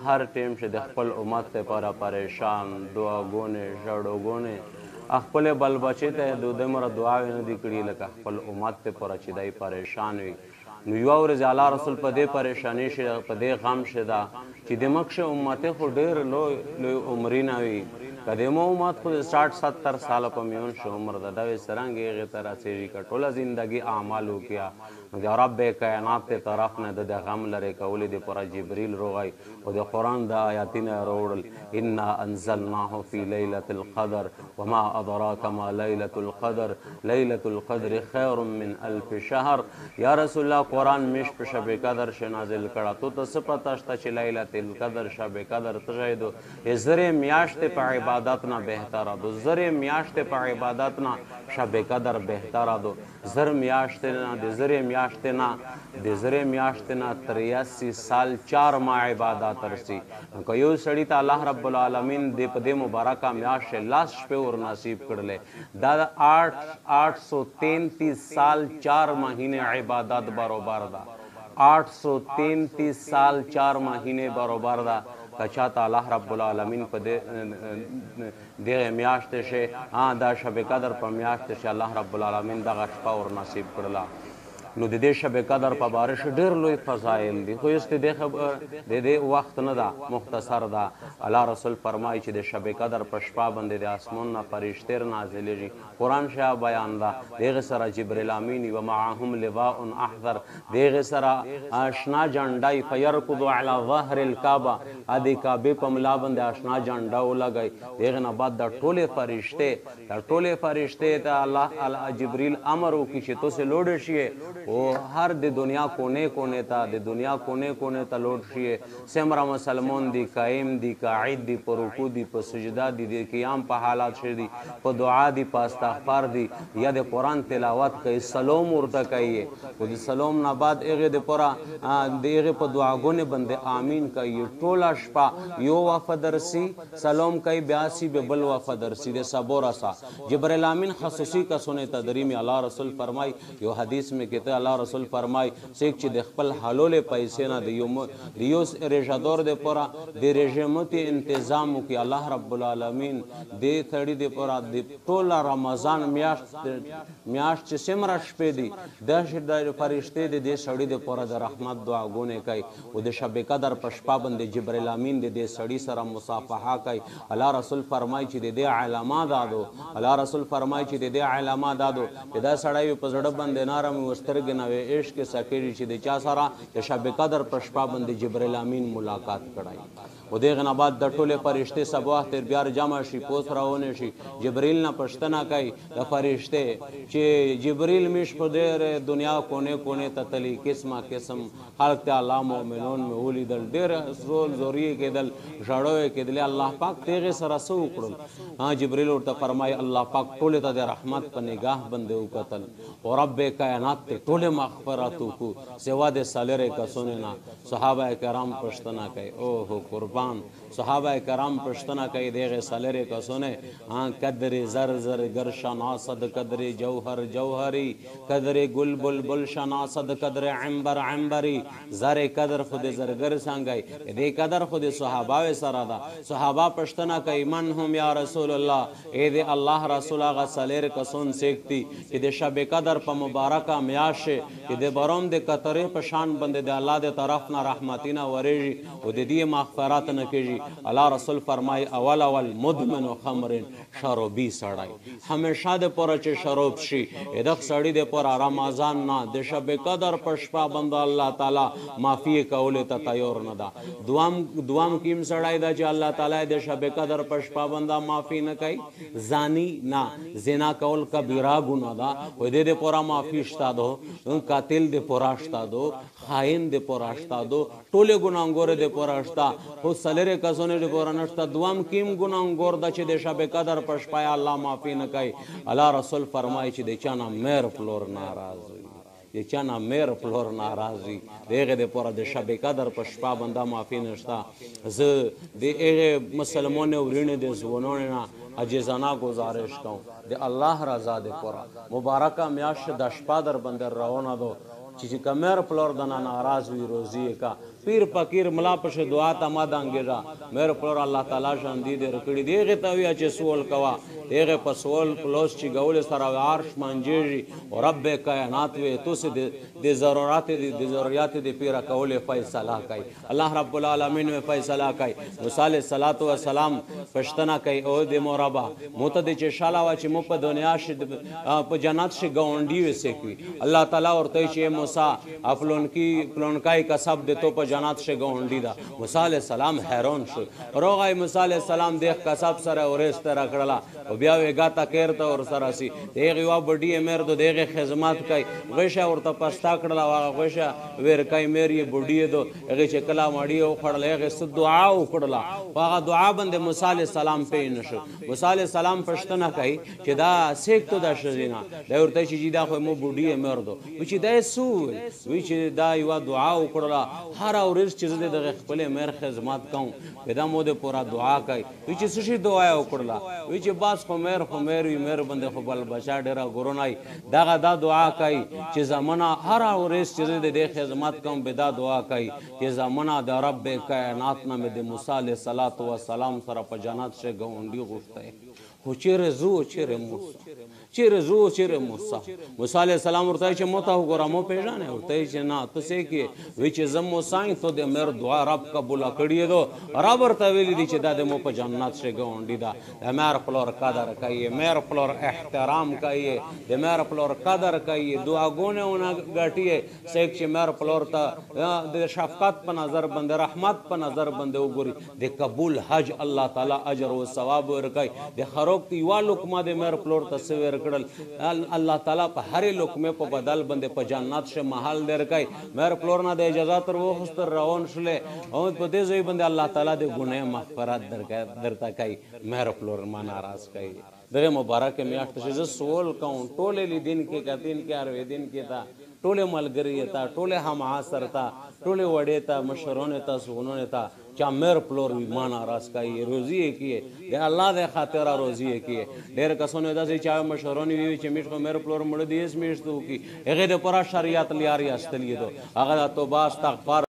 هر ټیم چې د خپل امت لپاره پریشان دعاګونې ژړوګونې خپل بل بچی ته د دومره دعاوې نه دي کړي لکه خپل امت لپاره چې دی پریشان وي نو یوه ورځ الله رسول په دې پریشاني شي په دې غم شي ده چې د مخکې امت خو ډېر لوی عمرونه وي که د مو امت خو د 60-70 ساله په میون شي عمر ده دا وې څرنګه هغې ته رسېږي که ټوله زندګي اعمال وکړه نو د رب کائنات د طرف نه د غم لرې کولو دپاره جبریل روغی او د قرآن د آیاتونه یې راوړل انا انزلناه فی لیلة القدر وما ادراک ما لیلة القدر لیلة القدر خیر من الف شهر یا رسول الله قرآن میش په شب قدر شه نازل کړه تو ته څه پته شته چې لیلة القدر شب قدر ته شاید زرې میاشتې په عبادت نه بهتره دو زرې میاشتې په عبادت نه شب قدر بهتره دو زر میاشتې نه د زرې میاشتې نه د زرې میاشتې نه 83 سال 4 ماه عبادت رسي که یو سړي ته الله رب العالمین د په دې مبارکه میاشت لاس شپې ور نصیب کړلې دا د 833 سال 4 مهینه عبادت برابر ده 833 سال 4 مهینه برابر ده که چاته الله رب العالمین په دغه میاشت شي دا شب قدر په میاشت شي الله رب العالمین دغه شپه ور نصیب کړله نو د دې شب قدر په باره کې ډېر لوی فضایل دي خو اوس د دې وخت نه ده مختصر ده الله رسول فرمایي چې د شب قدر په شپه باندې د اسمان نه فرشتې نازلېږي قرآن شاه بیان ده د هغې سره جبریل امین و معهم لواء احضر د هغې سره اشنا جنډی فیرکض علی ظهر الکعبه د کعبې په ملا باندې اشنا جنډه ولګئ د هغې نه بعد د ټولې فرشتې ته الله جبریل امر وکړي چې تاسې لوډ شئ او هر د دنیا کونے ته د دنیا کونے ته لوټ شي سمره مسلمان دی قائم دی قاعد دی په رکوع دی په سجده دی د قیام په حالات شي دی په دعا دی په استغفار دی یا د قرآن تلاوت کوي سلام ورته کوي او د سلام نه بعد هغې دپاره د هغې په دعاګونې باندې آمین کوي ټوله شپه یو وفه درسي سلام کوي بیا سي به بل وفه درسي د سبو رسا جبریل امین خصوصي کسونه تدریم الله رسول فرمای یو حدیث میں کہتے الله رسول فرمای سیک چې د خپل حلول پیسې نه د یو رژادور د پورا د رژیمتي تنظیم وکړي الله رب العالمین د تړي د پورا د ټول رمضان میاشت چې سمره شپې دي د فرشتې د دې سړي د پورا د رحمت دعاګانې کوي او د شب قدر په شپه باندې جبرئیل امین د دې سړي سره مصافحه کوي الله رسول فرمای چې د دې علامات دادو الله رسول فرمای چې د دې علامات دادو چې دا سړی په زړه باندې نارم وسترګ نوې عشق سکیږي چې د چا سره د شب قدر په شپه باندې جبرئیل امین ملاقات کړای و دغه نه بعد د ټولې فرشتې سبا تر بیا جمع شي پوس راونه شي جبرئیل نه پښتنه کوي د فرشتې چې جبرئیل مش په دې دنیا کونے ته تلی قسم خلق ته الله مؤمنون مې ولیدل ډېر زوري کېدل ژړوي کېدل الله پاک تیغه سره سو وکړل جبرئیل ورته فرمای الله پاک ټول ته د رحمت په نگاه باندې وکتل او رب کائنات ته ټول مغفرت کو سوا د سالره کسونه نه صحابه کرام پښتنه کوي او قربان صحابه کرام پښتنه کوي دغه سالره کسونه قدر زر گر شناسد قدر جوهری قدر گل بلبل شناسد قدر عنبری زر قدر خود زرگر څنګه دې قدر خود صحابه سره ده صحابه پښتنه کوي من هم یا رسول الله اے دې الله رسول هغه سالره کسون سیکتی چې د شب قدر په مبارکه میاشه چې د بروم د قطرې په شان باندې د الله د طرف نه رحمتونه ورېږي او د دې مغفرت نه کېږي الله رسول فرمای اول مدمن خمر شرابي سړی همیشه د پوره چې شراب شي دغه سړی د پوره رمضان نه د شب قدر په شپه باندې الله تعالی معافي کولو ته تیار نه ده دوام کیم سړی دا چې الله تعالی د شب قدر په شپه باندې معافي نه کوي زانی نه زنا کول کبیره ګناه ده و دې پوره معافي شته دو قاتل د پوره شته دو خائن د پوره شته دو ټول ګناګور د پوره شته خو سلره کسونه د پوره نشته دوام کیم ګناګور د چې د شب قدر په شپه الله معافي نه کوي الله رسول فرمایي چې د چا نه مېر پلور ناراض وي د چا نه مېر پلور ناراض وي د هغې دپاره د شب قدر په شپه باندې معافي نشته زه د هغې مسلمانې ورینې د ځوانانو نه عجیزانه گزارش کوم د الله رضا دپاره مبارکه میاشت د شپه در باندې روانه ده چې کمر پلور دنا ناراض وي روزي کا پیر فقیر ملا پش دعا ته ما دانګېږه مېر پلور الله تعالی شان دې دې رکړي دغه ته ویا چې سوال کوا دغه په سوال کلوس چې ګول سره عرش مانجېږي او رب کائنات وې تو سه د ضرورت د پیرا کول فیصله کوي الله رب العالمین و فیصله کوي موسی علیہ الصلوۃ والسلام پښتنه کوي او د مرابا موته د چې شاله وا چې مو په دنیا ش په جنت ش ګاونډي وسې کوي الله تعالی ورته چې موسی خپلون کی پلونکای کا سب د تو په جنت ش ګاونډي دا موسی علیہ السلام حیران شو روغای موسی علیہ السلام دیخ کا سب سره ورست را کړلا او بیا وګا تا کېرته ور سره سي دغه وا بډی امر دغه خدمات کوي غشه ورته پستا کړلا واغه غشه ور کوي مېری بډی دو هغه چې کلا ماړی او خړل هغه ست دعا وکړلا هغه دعا باندې موسی علیہ السلام په نشو موسی علیہ السلام پښتنه کوي چې دا سیک ته دا شزینا دا ورته چې دا خو مو بډی امر دو چې دا سو وی چې دا یو دعا وکړلا هر اورز چې دغه خپل مېر خدمات کوم پیدا مو د پورا دعا کوي وی چې سشي دعا وکړلا وی چې باس خو مېر وی مېر باندې خو بل بچا ډیرا ګورونای دا دعا کوي چې زمانہ هر اورز چې د خدمات کوم بدا دعا کوي چې زمانہ د رب کائنات نه د موسی علیہ الصلوۃ والسلام سره په جنت شه ګونډي غوښته خو چیرې زو چیرې موسی موسی علیہ السلام ورته چې مو ته وګوره مو پیژنې ورته چې نه تاسو کې وی چې زم موسی ته د مېر دعا رب قبول کړی دو رب ورته ویل دي چې د مو په جنت شه ګونډي دا مېر فلور قدر کوي مېر فلور احترام کوي د مېر فلور قدر کوي دعاګونه غټي سیک چې مېر فلور ته د شفقت په نظر باندې رحمت په نظر باندې وګوري د قبول حج الله تعالی اجر او ثواب ورکړي د خروق یو لقمه د مېر فلور ته سویر کړل الله تعالی په هر لقمه په بدل باندې په جنت شه محل درکړي مېر فلور نه د اجازه تر وخت روان شله او په دې ځای باندې الله تعالی د ګناه مغفرت درته کوي مېر فلور ما ناراض کوي دغه مبارک میاشت چې سوال کوم ټوله لیدین کې کتین کې ار دین کې تا ټوله ملګری تا ټوله هم عاصر تا ټوله وړې تا مشرونه تا سونونه تا چا مېر پلور ایمان راس کوي روزي کې د الله د خاطر روزي کې ډېر کسونه داسې چا مشرونه وی چې میش مېر پلور مړ دي اس میشتو کې هغه د پورا شریعت لیاري استلی دو هغه توبه استغفار